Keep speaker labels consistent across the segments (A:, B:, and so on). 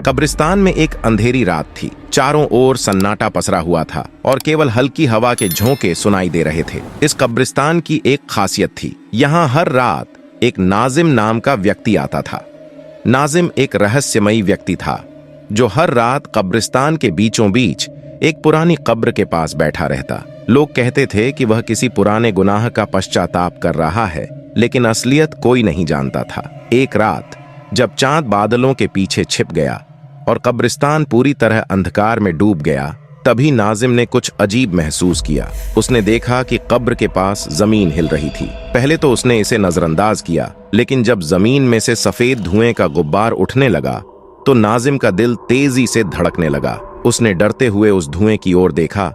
A: कब्रिस्तान में एक अंधेरी रात थी। चारों ओर सन्नाटा पसरा हुआ था और केवल हल्की हवा के झोंके सुनाई दे रहे थे। इस कब्रिस्तान की एक खासियत थी, यहाँ हर रात एक नाजिम नाम का व्यक्ति आता था। नाजिम एक रहस्यमयी व्यक्ति था जो हर रात कब्रिस्तान के बीचों बीच एक पुरानी कब्र के पास बैठा रहता। लोग कहते थे कि वह किसी पुराने गुनाह का पश्चाताप कर रहा है, लेकिन असलियत कोई नहीं जानता था। एक रात जब चांद बादलों के पीछे छिप गया और कब्रिस्तान पूरी तरह अंधकार में डूब गया, तभी नाजिम ने कुछ अजीब महसूस किया। उसने देखा कि कब्र के पास जमीन हिल रही थी। पहले तो उसने इसे नजरअंदाज किया, लेकिन जब जमीन में से सफेद धुएं का गुब्बार उठने लगा तो नाजिम का दिल तेजी से धड़कने लगा। उसने डरते हुए उस धुएं की ओर देखा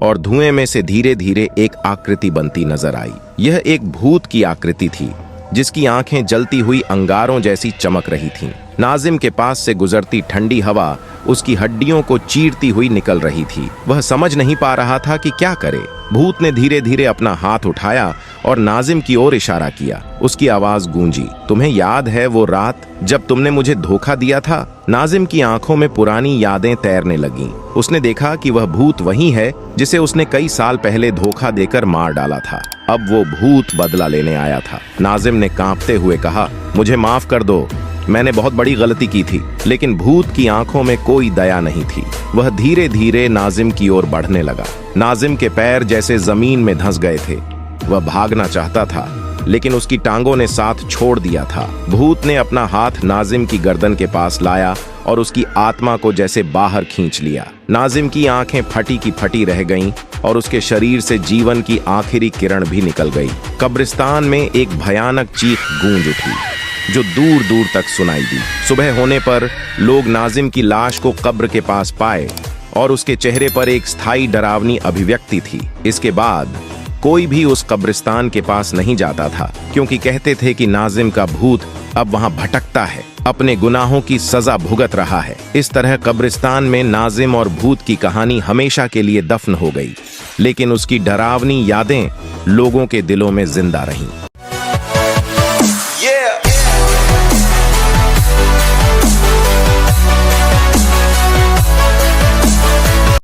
A: और धुएं में से धीरे धीरे एक आकृति बनती नजर आई। यह एक भूत की आकृति थी जिसकी आंखें जलती हुई अंगारों जैसी चमक रही थीं। नाजिम के पास से गुजरती ठंडी हवा उसकी हड्डियों को चीरती हुई निकल रही थी। वह समझ नहीं पा रहा था कि क्या करे। भूत ने धीरे धीरे अपना हाथ उठाया और नाजिम की ओर इशारा किया। उसकी आवाज गूंजी, तुम्हें याद है वो रात जब तुमने मुझे धोखा दिया था? नाजिम की आंखों में पुरानी यादें तैरने लगीं। उसने देखा कि वह भूत वही है जिसे उसने कई साल पहले धोखा देकर मार डाला था। अब वो भूत बदला लेने आया था। नाजिम ने कांपते हुए कहा, मुझे माफ कर दो, मैंने बहुत बड़ी गलती की थी। लेकिन भूत की आंखों में कोई दया नहीं थी। वह धीरे धीरे नाजिम की ओर बढ़ने लगा। नाजिम के पैर जैसे जमीन में धंस गए थे। वह भागना चाहता था, लेकिन उसकी टांगों ने साथ छोड़ दिया था। भूत ने अपना हाथ नाजिम की गर्दन के पास लाया और उसकी आत्मा को जैसे बाहर खींच लिया। नाजिम की आंखें फटी की फटी रह गईं और उसके शरीर से जीवन की आखिरी किरण भी निकल गई। कब्रिस्तान में एक भयानक चीख गूंज उठी जो दूर दूर तक सुनाई दी। सुबह होने पर लोग नाजिम की लाश को कब्र के पास पाए और उसके चेहरे पर एक स्थायी डरावनी अभिव्यक्ति थी। इसके बाद कोई भी उस कब्रिस्तान के पास नहीं जाता था, क्योंकि कहते थे कि नाजिम का भूत अब वहां भटकता है, अपने गुनाहों की सजा भुगत रहा है। इस तरह कब्रिस्तान में नाजिम और भूत की कहानी हमेशा के लिए दफन हो गई, लेकिन उसकी डरावनी यादें लोगों के दिलों में जिंदा रहीं।